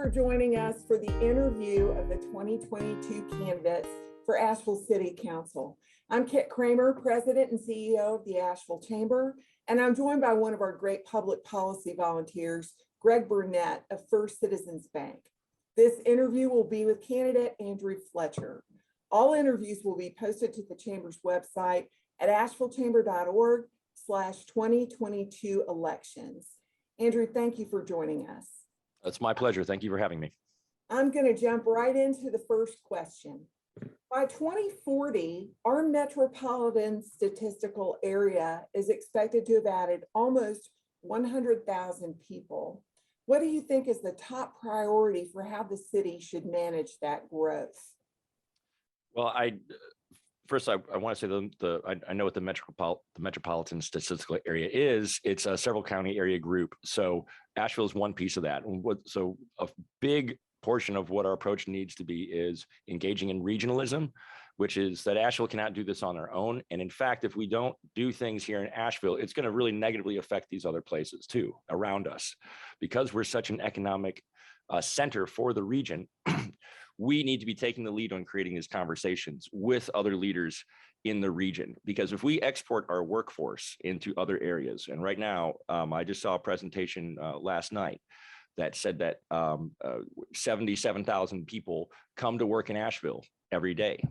for joining us for the interview of the 2022 candidates for Asheville City Council. I'm Cramer, President and CEO of the Asheville Chamber, and I'm joined by one of our great public policy volunteers, Greg Burnette of First Citizens Bank. This interview will be with candidate Andrew Fletcher. All interviews will be posted to the Chamber's website at ashevillechamber.org/2022 elections. Andrew, thank you for joining us. It's my pleasure. Thank you for having me. I'm going to jump right into the first question. By 2040, our metropolitan statistical area is expected to have added almost 100,000 people. What do you think is the top priority for how the city should manage that growth? Well, First, I want to say I know what the metropolitan statistical area is. It's a several county area group. So Asheville is one piece of that. So a big portion of what our approach needs to be is engaging in regionalism, which is that Asheville cannot do this on our own. And in fact, if we don't do things here in Asheville, it's going to really negatively affect these other places too around us. Because we're such an economic center for the region, we need to be taking the lead on creating these conversations with other leaders in the region. Because if we export our workforce into other areas, and right now, I just saw a presentation last night that said that 77,000 people come to work in Asheville every day.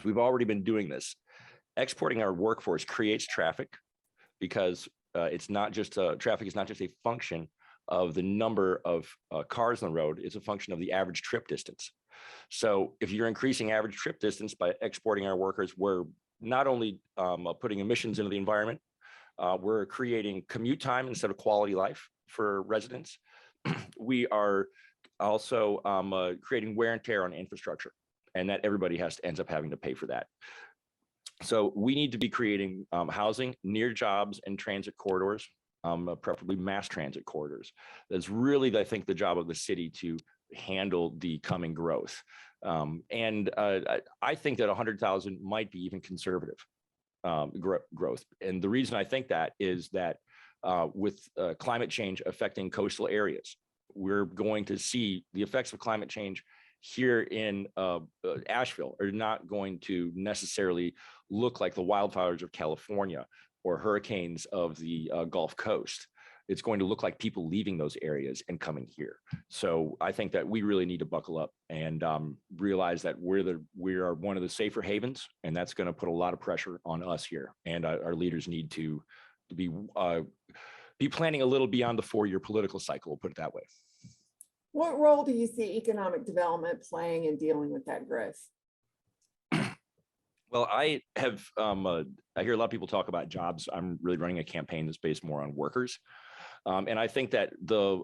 We've already been doing this. Exporting our workforce creates traffic because it's not just traffic is not just a function of the number of cars on the road, it's a function of the average trip distance. So if you're increasing average trip distance by exporting our workers, we're not only putting emissions into the environment, we're creating commute time instead of quality life for residents. We are also creating wear and tear on infrastructure, and that everybody ends up having to pay for that. So we need to be creating housing near jobs and transit corridors, preferably mass transit corridors. That's really, I think, the job of the city to handle the coming growth. I think that 100,000 might be even conservative growth. And the reason I think that is that with climate change affecting coastal areas, we're going to see the effects of climate change here in Asheville are not going to necessarily look like the wildfires of California or hurricanes of the Gulf Coast. It's going to look like people leaving those areas and coming here. So I think that we really need to buckle up and realize that we are one of the safer havens, and that's going to put a lot of pressure on us here. And our leaders need to be planning a little beyond the 4-year political cycle, we'll put it that way. What role do you see economic development playing in dealing with that growth? Well, I hear a lot of people talk about jobs. I'm really running a campaign that's based more on workers. And I think that the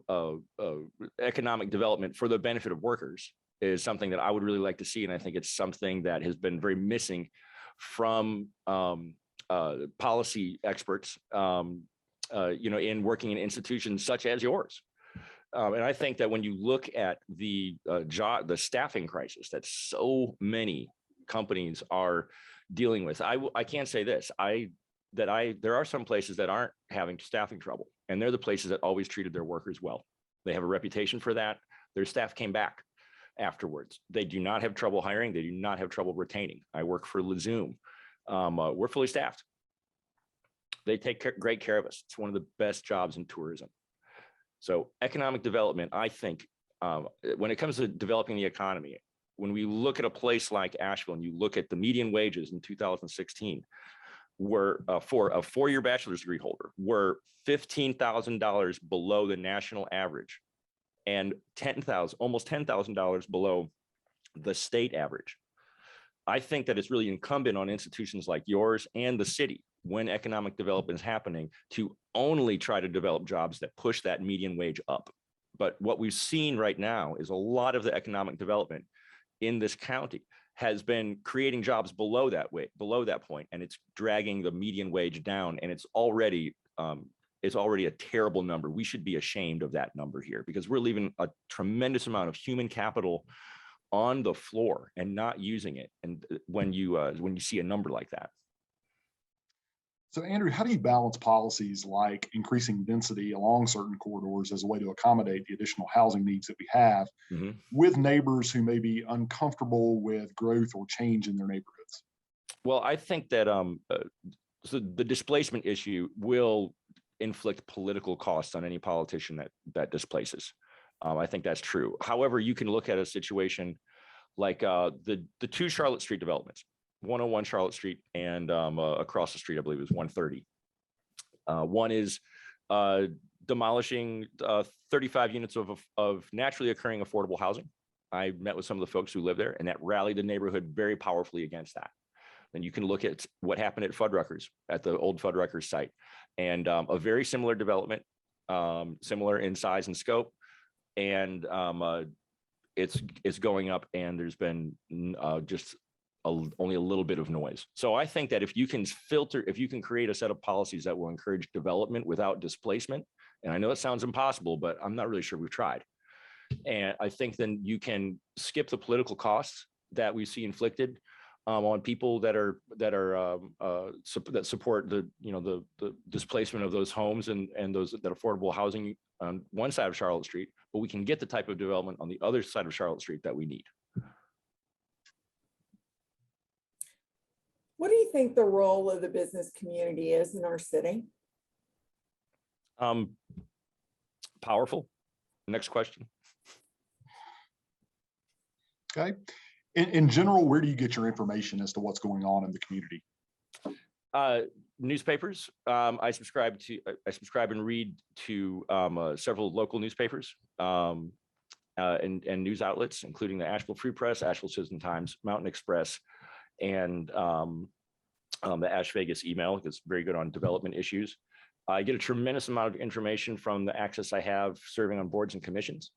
economic development for the benefit of workers is something that I would really like to see. And I think it's something that has been very missing from policy experts, in working in institutions such as yours. And I think that when you look at the staffing crisis that so many companies are dealing with, I can't say this. There are some places that aren't having staffing trouble, and they're the places that always treated their workers well. They have a reputation for that. Their staff came back afterwards. They do not have trouble hiring. They do not have trouble retaining. I work for Zoom. We're fully staffed. They take great care of us. It's one of the best jobs in tourism. So economic development, I think, when it comes to developing the economy, when we look at a place like Asheville and you look at the median wages in 2016, were for a 4-year bachelor's degree holder were $15,000 below the national average and almost $10,000 below the state average. I think that it's really incumbent on institutions like yours and the city, when economic development is happening, to only try to develop jobs that push that median wage up. But what we've seen right now is a lot of the economic development in this county has been creating jobs below that point, and it's dragging the median wage down, and it's already a terrible number. We should be ashamed of that number here, because we're leaving a tremendous amount of human capital on the floor and not using it. And when you see a number like that. So, Andrew, how do you balance policies like increasing density along certain corridors as a way to accommodate the additional housing needs that we have Mhm. with neighbors who may be uncomfortable with growth or change in their neighborhoods? Well, I think that so the displacement issue will inflict political costs on any politician that displaces. I think that's true. However, you can look at a situation like the two Charlotte Street developments, 101 Charlotte Street and across the street, I believe it was 130. One is demolishing 35 units of naturally occurring affordable housing. I met with some of the folks who live there, and that rallied the neighborhood very powerfully against that. Then you can look at what happened at Fuddruckers, at the old Fuddruckers site, and a very similar development, similar in size and scope, and it's going up, and there's been just only a little bit of noise. So I think that if you can create a set of policies that will encourage development without displacement, and I know it sounds impossible, but I'm not really sure we've tried. And I think then you can skip the political costs that we see inflicted on people that support the displacement of those homes and that affordable housing on one side of Charlotte Street, but we can get the type of development on the other side of Charlotte Street that we need. What do you think the role of the business community is in our city? Powerful. Next question. Okay. In general, where do you get your information as to what's going on in the community? Newspapers. I subscribe and read to several local newspapers and news outlets, including the Asheville Free Press, Asheville Citizen Times, Mountain Express, and the Ash Vegas email. It's very good on development issues. I get a tremendous amount of information from the access I have serving on boards and commissions.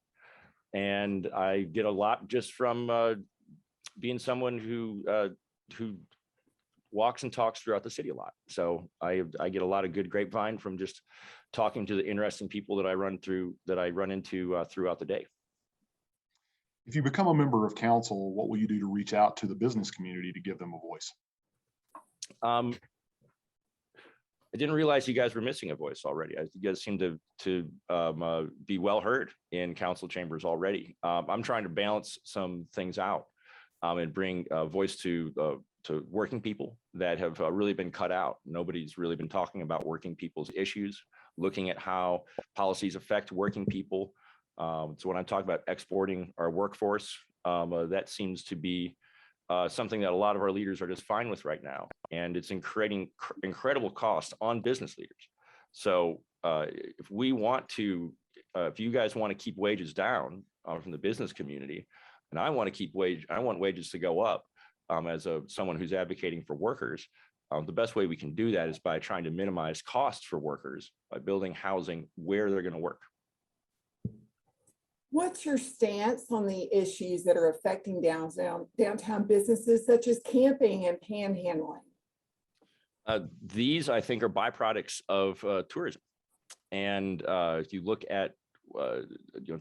And I get a lot just from being someone who walks and talks throughout the city a lot. So I get a lot of good grapevine from just talking to the interesting people that I run into throughout the day. If you become a member of council, what will you do to reach out to the business community to give them a voice? I didn't realize you guys were missing a voice already. You guys seem to be well heard in council chambers already. I'm trying to balance some things out and bring a voice to working people that have really been cut out. Nobody's really been talking about working people's issues, looking at how policies affect working people. So when I'm talking about exporting our workforce, that seems to be something that a lot of our leaders are just fine with right now. And it's creating incredible cost on business leaders. So if you guys want to keep wages down from the business community, and I want wages to go up as someone who's advocating for workers, the best way we can do that is by trying to minimize costs for workers by building housing where they're going to work. What's your stance on the issues that are affecting downtown businesses such as camping and panhandling? These, I think, are byproducts of tourism. And if you look at,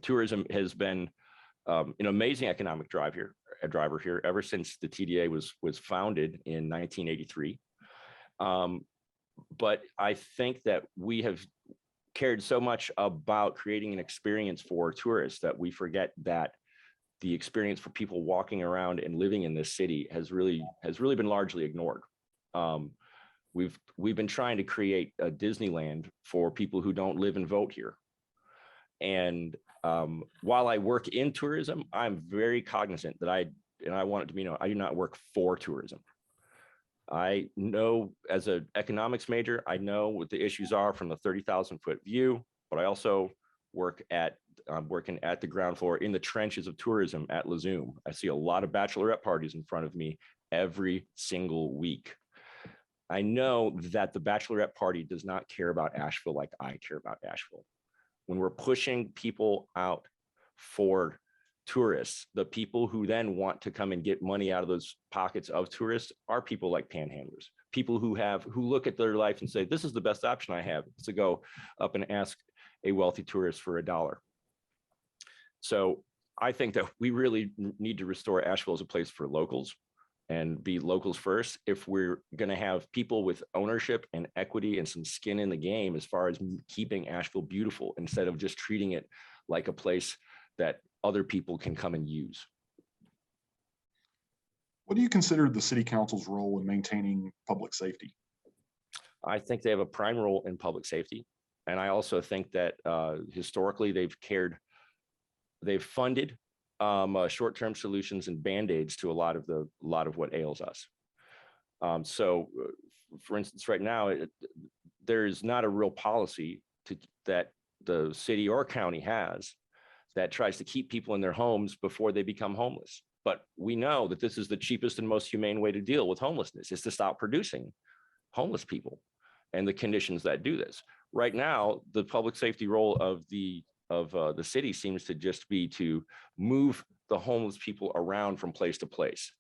tourism has been an amazing economic driver here ever since the TDA was founded in 1983. But I think that we have cared so much about creating an experience for tourists that we forget that the experience for people walking around and living in this city has really been largely ignored. We've been trying to create a Disneyland for people who don't live and vote here. And while I work in tourism, I'm very cognizant that I want it to be known, I do not work for tourism. I know as an economics major, I know what the issues are from the 30,000-foot view, but I also working at the ground floor in the trenches of tourism at Lezoom. I see a lot of bachelorette parties in front of me every single week. I know that the bachelorette party does not care about Asheville like I care about Asheville. When we're pushing people out for tourists, the people who then want to come and get money out of those pockets of tourists are people like panhandlers, people who look at their life and say, this is the best option I have, to go up and ask a wealthy tourist for $1. So I think that we really need to restore Asheville as a place for locals and be locals first if we're going to have people with ownership and equity and some skin in the game as far as keeping Asheville beautiful instead of just treating it like a place that other people can come and use. What do you consider the city council's role in maintaining public safety? I think they have a prime role in public safety. And I also think that historically they've funded short-term solutions and band-aids to a lot of what ails us. For instance, right now, there is not a real policy that the city or county has that tries to keep people in their homes before they become homeless. But we know that this is the cheapest and most humane way to deal with homelessness, is to stop producing homeless people and the conditions that do this. Right now, the public safety role of the city seems to just be to move the homeless people around from place to place.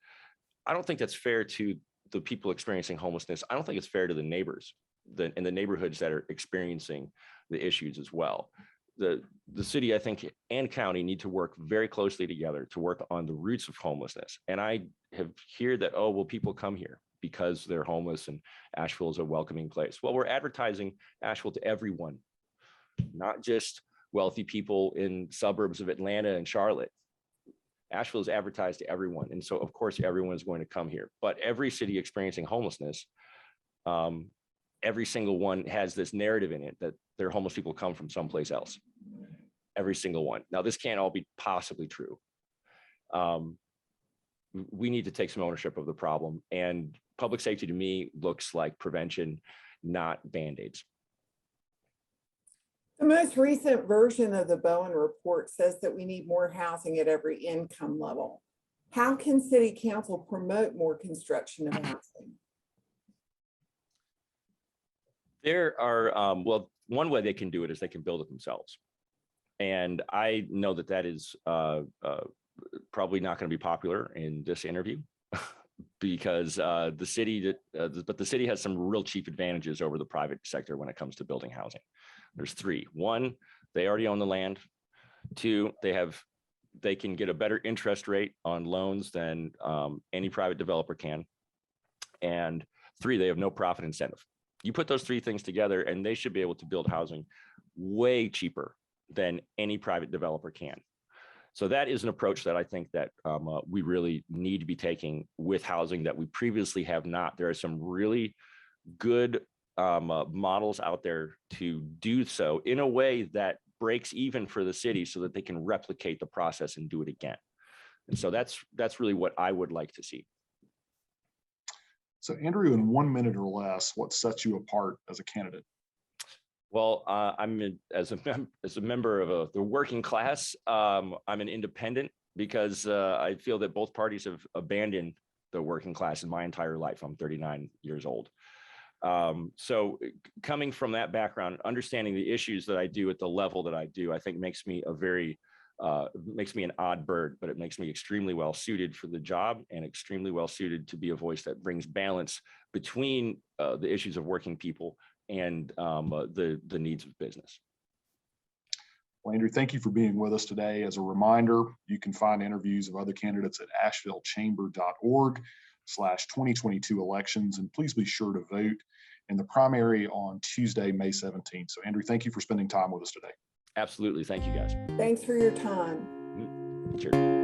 I don't think that's fair to the people experiencing homelessness. I don't think it's fair to the neighbors in the neighborhoods that are experiencing the issues as well. The city, I think, and county need to work very closely together to work on the roots of homelessness. And I have heard that, oh, well, people come here because they're homeless and Asheville is a welcoming place. Well, we're advertising Asheville to everyone, not just wealthy people in suburbs of Atlanta and Charlotte. Asheville is advertised to everyone. And so, of course, everyone is going to come here. But every city experiencing homelessness, every single one has this narrative in it that their homeless people come from someplace else. Every single one. Now, this can't all be possibly true. We need to take some ownership of the problem. And public safety, to me, looks like prevention, not Band-Aids. The most recent version of the Bowen report says that we need more housing at every income level. How can city council promote more construction of housing? There are, well, one way they can do it is they can build it themselves. And I know that that is probably not going to be popular in this interview because the city has some real cheap advantages over the private sector when it comes to building housing. There's three. One, they already own the land. Two, they can get a better interest rate on loans than any private developer can. And three, they have no profit incentive. You put those three things together and they should be able to build housing way cheaper than any private developer can. So that is an approach that I think that we really need to be taking with housing that we previously have not. There are some really good models out there to do so in a way that breaks even for the city so that they can replicate the process and do it again. And so that's really what I would like to see. So Andrew, in 1 minute or less, what sets you apart as a candidate? Well, as a member of the working class, I'm an independent because I feel that both parties have abandoned the working class in my entire life. I'm 39 years old. So coming from that background, understanding the issues that I do at the level that I do, I think makes me makes me an odd bird, but it makes me extremely well suited for the job and extremely well suited to be a voice that brings balance between the issues of working people and the needs of business. Well, Andrew, thank you for being with us today. As a reminder, you can find interviews of other candidates at ashevillechamber.org/2022 elections. And please be sure to vote in the primary on Tuesday, May 17th. So Andrew, thank you for spending time with us today. Absolutely. Thank you, guys. Thanks for your time. Cheers.